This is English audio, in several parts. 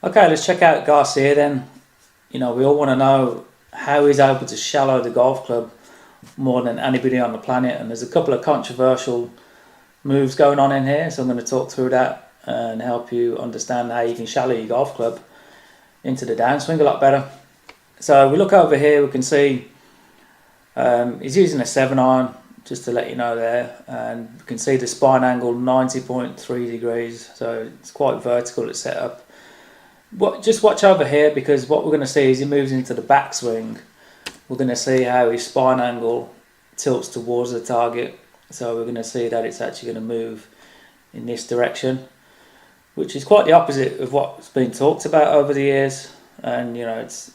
Okay, let's check out Garcia then. We all want to know how he's able to shallow the golf club more than anybody on the planet, and there's a couple of controversial moves going on in here, so I'm going to talk through that and help you understand how you can shallow your golf club into the downswing a lot better. So we look over here, we can see he's using a 7-iron, just to let you know there, and you can see the spine angle 90.3 degrees, so it's quite vertical, it's set up. Just watch over here, because what we're going to see as he moves into the backswing, we're going to see how his spine angle tilts towards the target. So we're going to see that it's actually going to move in this direction, which is quite the opposite of what's been talked about over the years. And it's,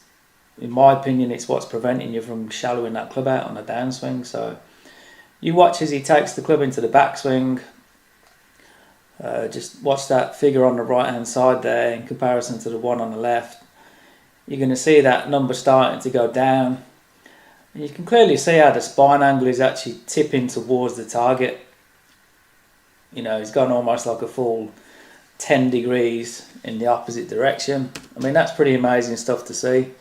in my opinion, it's what's preventing you from shallowing that club out on the downswing. So you watch as he takes the club into the backswing. Just watch that figure on the right hand side there in comparison to the one on the left. You're going to see that number starting to go down. And you can clearly see how the spine angle is actually tipping towards the target. He's gone almost like a full 10 degrees in the opposite direction. I mean, that's pretty amazing stuff to see,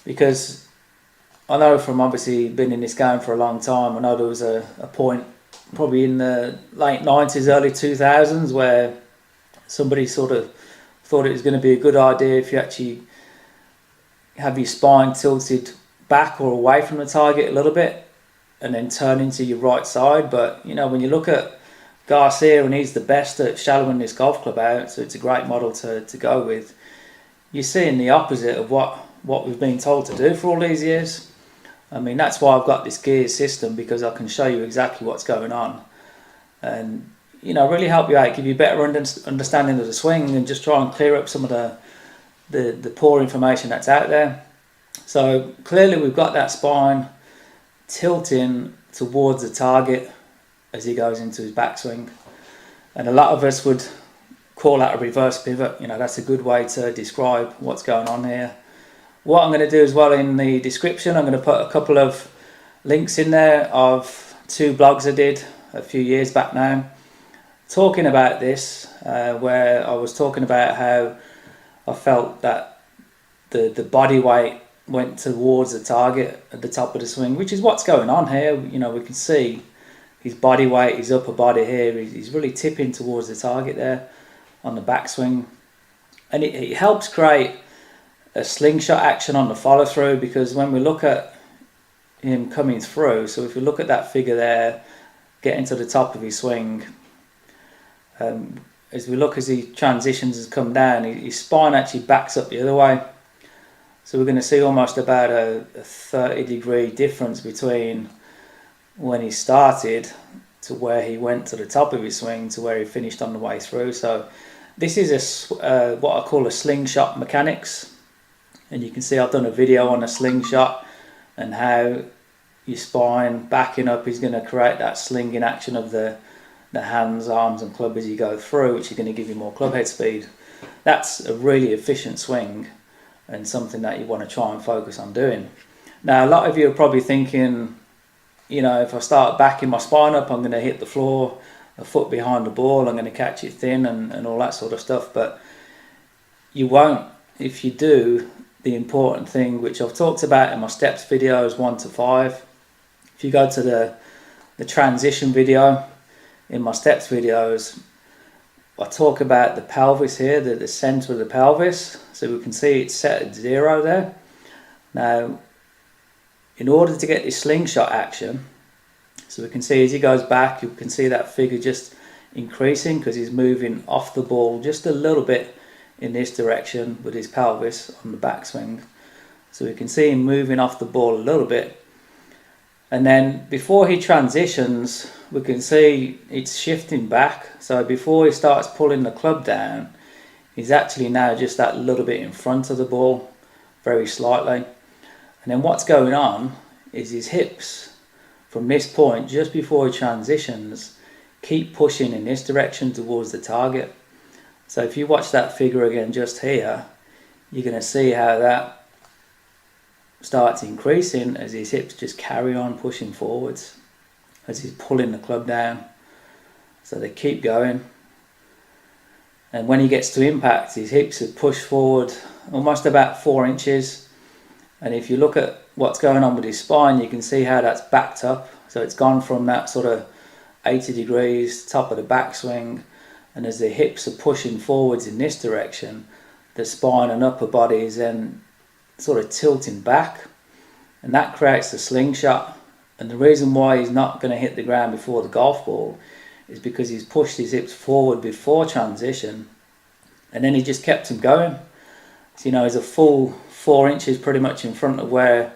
because I know from obviously being in this game for a long time, I know there was a point probably in the late 90s, early 2000s, where somebody sort of thought it was going to be a good idea if you actually have your spine tilted back or away from the target a little bit and then turn into your right side. But when you look at Garcia, and he's the best at shallowing this golf club out, so it's a great model to go with, you're seeing the opposite of what we've been told to do for all these years. I mean, that's why I've got this gear system, because I can show you exactly what's going on and really help you out, give you a better understanding of the swing, and just try and clear up some of the poor information that's out there. So clearly we've got that spine tilting towards the target as he goes into his backswing, and a lot of us would call that a reverse pivot. That's a good way to describe what's going on here. What I'm going to do as well, in the description, I'm going to put a couple of links in there of 2 blogs I did a few years back now, talking about this, where I was talking about how I felt that the body weight went towards the target at the top of the swing, which is what's going on here. We can see his body weight, his upper body here, he's really tipping towards the target there on the backswing, and it helps create a slingshot action on the follow through, because when we look at him coming through, so if you look at that figure there, getting to the top of his swing, as we look as he transitions and come down, his spine actually backs up the other way. So we're going to see almost about a 30-degree difference between when he started to where he went to the top of his swing to where he finished on the way through. So this is what I call a slingshot mechanics. And you can see I've done a video on a slingshot and how your spine backing up is going to create that slinging action of the hands, arms and club as you go through, which is going to give you more club head speed. That's a really efficient swing and something that you want to try and focus on doing. Now, a lot of you are probably thinking, if I start backing my spine up, I'm going to hit the floor a foot behind the ball, I'm going to catch it thin and all that sort of stuff. But you won't. If you do the important thing, which I've talked about in my steps videos 1 to 5, if you go to the transition video in my steps videos, I talk about the pelvis here, the center of the pelvis. So we can see it's set at 0 there. Now, in order to get this slingshot action, so we can see as he goes back, you can see that figure just increasing because he's moving off the ball just a little bit in this direction with his pelvis on the backswing. So we can see him moving off the ball a little bit. And then before he transitions, we can see it's shifting back. So before he starts pulling the club down, he's actually now just that little bit in front of the ball, very slightly. And then what's going on is his hips from this point, just before he transitions, keep pushing in this direction towards the target. So if you watch that figure again just here, you're going to see how that starts increasing as his hips just carry on pushing forwards as he's pulling the club down. So they keep going. And when he gets to impact, his hips are pushed forward almost about 4 inches. And if you look at what's going on with his spine, you can see how that's backed up. So it's gone from that sort of 80 degrees, top of the backswing, and as the hips are pushing forwards in this direction, the spine and upper body is then sort of tilting back, and that creates a slingshot. And the reason why he's not going to hit the ground before the golf ball is because he's pushed his hips forward before transition, and then he just kept him going. So, you know, he's a full 4 inches pretty much in front of where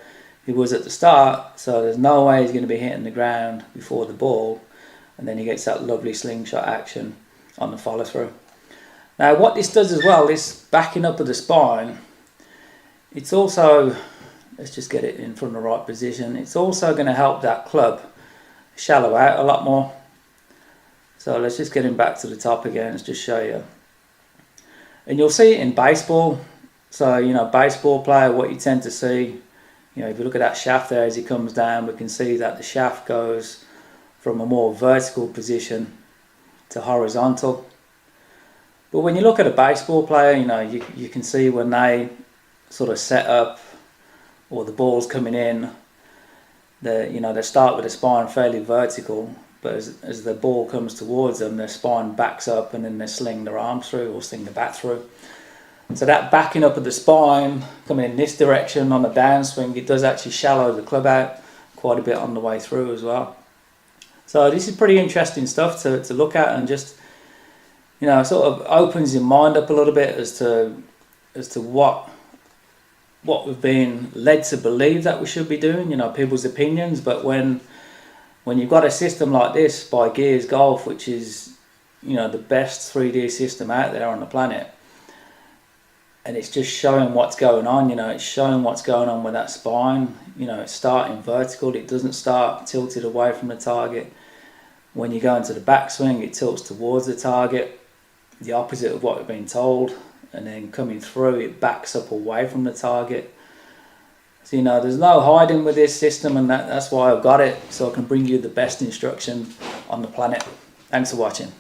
he was at the start, so there's no way he's going to be hitting the ground before the ball, and then he gets that lovely slingshot action on the follow through. Now what this does as well, this backing up of the spine, it's also, let's just get it in front of the right position, it's also going to help that club shallow out a lot more. So let's just get him back to the top again, let's just show you. And you'll see it in baseball. So, you know, baseball player, what you tend to see, you know, if you look at that shaft there as he comes down, we can see that the shaft goes from a more vertical position to horizontal. But when you look at a baseball player, you know, you can see when they sort of set up or the ball's coming in, they start with the spine fairly vertical, but as the ball comes towards them, their spine backs up and then they sling their arms through or sling the bat through. So that backing up of the spine, coming in this direction on the downswing, it does actually shallow the club out quite a bit on the way through as well. So this is pretty interesting stuff to look at, and just, you know, sort of opens your mind up a little bit as to what we've been led to believe that we should be doing, you know, people's opinions. But when you've got a system like this by Gears Golf, which is, you know, the best 3D system out there on the planet, and it's just showing what's going on, you know, it's showing what's going on with that spine. You know, it's starting vertical, it doesn't start tilted away from the target. When you go into the backswing, it tilts towards the target, the opposite of what we've been told, and then coming through, it backs up away from the target. So, you know, there's no hiding with this system, and that's why I've got it, so I can bring you the best instruction on the planet. Thanks for watching.